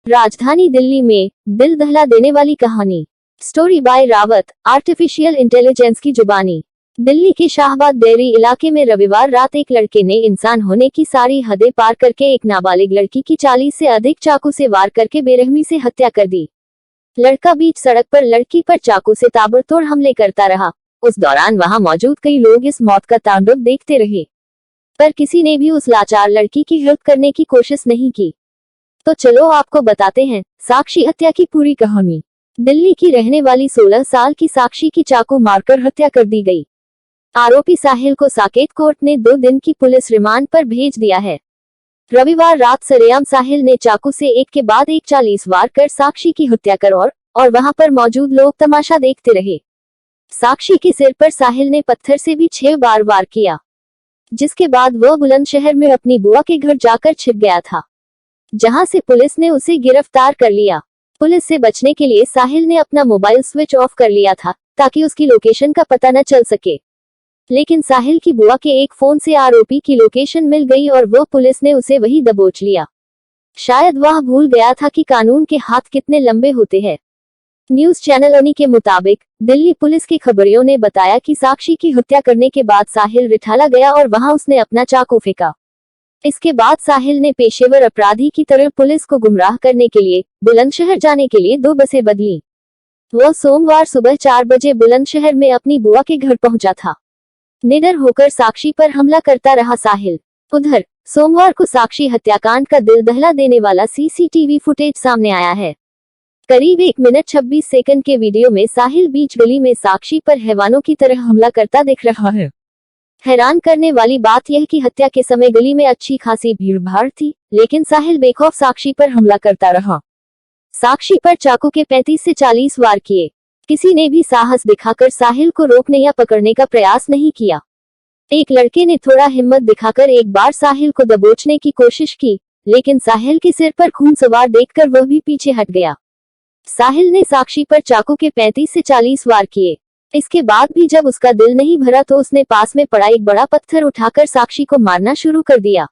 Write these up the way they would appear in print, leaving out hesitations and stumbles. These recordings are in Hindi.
राजधानी दिल्ली में दिल दहला देने वाली कहानी। Story by Rawat, artificial intelligence की जुबानी। दिल्ली के शाहबाद डेयरी इलाके में रविवार रात एक लड़के ने इंसान होने की सारी हदें पार करके एक नाबालिग लड़की की 40 से अधिक चाकू से वार करके बेरहमी से हत्या कर दी। लड़का बीच सड़क पर लड़की पर चाकू से ताबड़तोड़ हमले करता रहा। उस दौरान वहां मौजूद कई लोग इस मौत का तांडव देखते रहे, पर किसी ने भी उस लाचार लड़की की हेल्प करने की कोशिश नहीं की। तो चलो आपको बताते हैं साक्षी हत्या की पूरी कहानी। दिल्ली की रहने वाली 16 साल की साक्षी की चाकू मारकर हत्या कर दी गई। आरोपी साहिल को साकेत कोर्ट ने 2 दिन की पुलिस रिमांड पर भेज दिया है। रविवार रात सरेआम साहिल ने चाकू से एक के बाद एक 40 वार कर साक्षी की हत्या कर और वहां पर मौजूद लोग तमाशा देखते रहे। साक्षी के सिर पर साहिल ने पत्थर से भी 6 बार वार किया, जिसके बाद वह बुलंदशहर में अपनी बुआ के घर जाकर छिप गया था, जहां से पुलिस ने उसे गिरफ्तार कर लिया। पुलिस से बचने के लिए साहिल ने अपना मोबाइल स्विच ऑफ कर लिया था ताकि उसकी लोकेशन का पता न चल सके, लेकिन साहिल की बुआ के एक फोन से आरोपी की लोकेशन मिल गई और वो पुलिस ने उसे वही दबोच लिया। शायद वह भूल गया था कि कानून के हाथ कितने लंबे होते हैं। न्यूज चैनल अनी के मुताबिक दिल्ली पुलिस के खबरियों ने बताया कि साक्षी की हत्या करने के बाद साहिल रिठाला गया और वहां उसने अपना चाकू फेंका। इसके बाद साहिल ने पेशेवर अपराधी की तरह पुलिस को गुमराह करने के लिए बुलंदशहर जाने के लिए 2 बसें बदली। वह सोमवार सुबह 4 बजे बुलंदशहर में अपनी बुआ के घर पहुंचा था। निडर होकर साक्षी पर हमला करता रहा साहिल। उधर सोमवार को साक्षी हत्याकांड का दिल दहला देने वाला सीसीटीवी फुटेज सामने आया है। करीब 1 मिनट 26 सेकंड के वीडियो में साहिल बीच गली में साक्षी पर हैवानों की तरह हमला करता दिख रहा है। हैरान करने वाली बात यह कि हत्या के समय गली में अच्छी खासी भीड़-भाड़ थी, लेकिन साहिल बेखौफ साक्षी पर हमला करता रहा। साक्षी पर चाकू के 35 से 40 वार किए। किसी ने भी साहस दिखाकर साहिल को रोकने या पकड़ने का प्रयास नहीं किया। एक लड़के ने थोड़ा हिम्मत दिखाकर एक बार साहिल को दबोचने की कोशिश की, लेकिन साहिल के सिर पर खून सवार देखकर वह भी पीछे हट गया। साहिल ने साक्षी पर चाकू के 35 से 40 वार किए। इसके बाद भी जब उसका दिल नहीं भरा तो उसने पास में पड़ा एक बड़ा पत्थर उठाकर साक्षी को मारना शुरू कर दिया।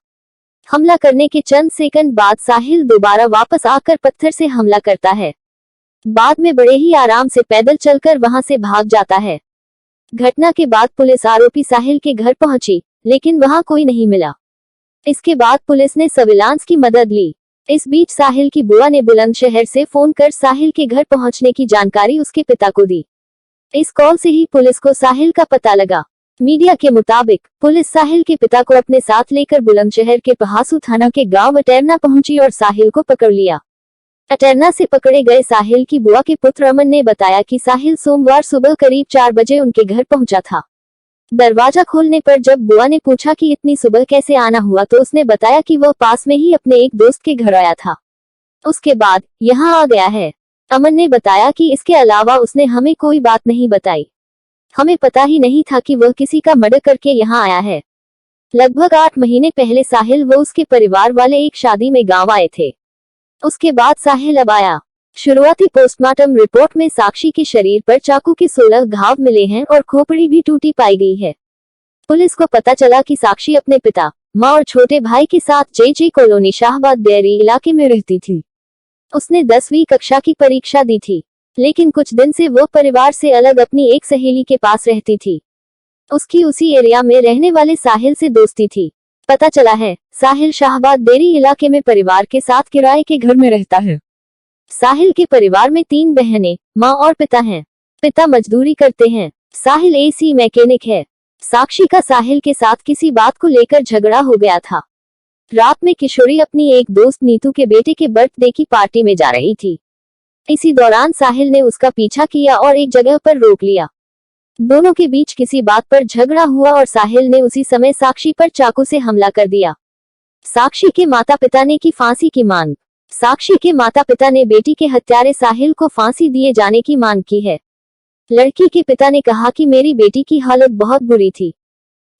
हमला करने के चंद सेकंड बाद साहिल दोबारा वापस आकर पत्थर से हमला करता है। बाद में बड़े ही आराम से पैदल चलकर वहां से भाग जाता है। घटना के बाद पुलिस आरोपी साहिल के घर पहुंची, लेकिन वहां कोई नहीं मिला। इसके बाद पुलिस ने सर्विलांस की मदद ली। इस बीच साहिल की बुआ ने बुलंदशहर से फोन कर साहिल के घर पहुंचने की जानकारी उसके पिता को दी। इस कॉल से ही पुलिस को साहिल का पता लगा। मीडिया के मुताबिक पुलिस साहिल के पिता को अपने साथ लेकर बुलंदशहर के पहासू थाना के गांव अटैरना पहुंची और साहिल को पकड़ लिया। अटैरना से पकड़े गए साहिल की बुआ के पुत्र अमन ने बताया कि साहिल सोमवार सुबह करीब 4 बजे उनके घर पहुंचा था। दरवाजा खोलने पर जब बुआ ने पूछा कि इतनी सुबह कैसे आना हुआ तो उसने बताया कि वह पास में ही अपने एक दोस्त के घर आया था, उसके बाद यहाँ आ गया है। अमन ने बताया कि इसके अलावा उसने हमें कोई बात नहीं बताई। हमें पता ही नहीं था कि वह किसी का मर्डर करके यहाँ आया है। लगभग 8 महीने पहले साहिल व उसके परिवार वाले एक शादी में गांव आए थे। उसके बाद साहिल अब आया। शुरुआती पोस्टमार्टम रिपोर्ट में साक्षी के शरीर पर चाकू के 16 घाव मिले हैं और खोपड़ी भी टूटी पाई गई है। पुलिस को पता चला कि साक्षी अपने पिता, माँ और छोटे भाई के साथ जे कॉलोनी शाहबाद डेयरी इलाके में रहती थी। उसने 10वीं कक्षा की परीक्षा दी थी, लेकिन कुछ दिन से वो परिवार से अलग अपनी एक सहेली के पास रहती थी। उसकी उसी एरिया में रहने वाले साहिल से दोस्ती थी। पता चला है साहिल शाहबाद डेयरी इलाके में परिवार के साथ किराए के घर में रहता है। साहिल के परिवार में 3 बहनें, माँ और पिता हैं। पिता मजदूरी करते हैं। साहिल एसी मैकेनिक है। साक्षी का साहिल के साथ किसी बात को लेकर झगड़ा हो गया था। रात में किशोरी अपनी एक दोस्त नीतू के बेटे के बर्थडे की पार्टी में जा रही थी। इसी दौरान साहिल ने उसका पीछा किया और एक जगह पर रोक लिया। दोनों के बीच किसी बात पर झगड़ा हुआ और साहिल ने उसी समय साक्षी पर चाकू से हमला कर दिया। साक्षी के माता पिता ने की फांसी की मांग। साक्षी के माता पिता ने बेटी के हत्यारे साहिल को फांसी दिए जाने की मांग की है। लड़की के पिता ने कहा कि मेरी बेटी की हालत बहुत बुरी थी।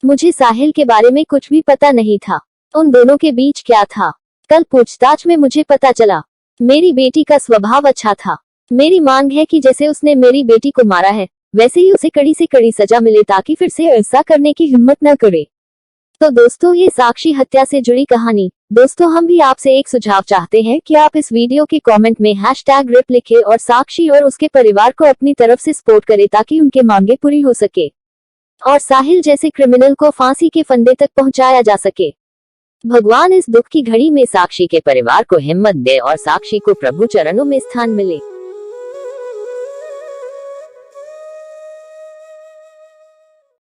मुझे साहिल के बारे में कुछ भी पता नहीं था। उन दोनों के बीच क्या था, कल पूछताछ में मुझे पता चला। मेरी बेटी का स्वभाव अच्छा था। मेरी मांग है कि जैसे उसने मेरी बेटी को मारा है, वैसे ही उसे कड़ी से कड़ी सजा मिले ताकि फिर से ऐसा करने की हिम्मत न करे। तो दोस्तों, ये साक्षी हत्या से जुड़ी कहानी। दोस्तों, हम भी आपसे एक सुझाव चाहते हैं कि आप इस वीडियो के कमेंट में #RIP लिखें और साक्षी और उसके परिवार को अपनी तरफ से सपोर्ट करें ताकि उनके मांगे पूरी हो सके और साहिल जैसे क्रिमिनल को फांसी के फंदे तक पहुंचाया जा सके। भगवान इस दुख की घड़ी में साक्षी के परिवार को हिम्मत दे और साक्षी को प्रभु चरणों में स्थान मिले।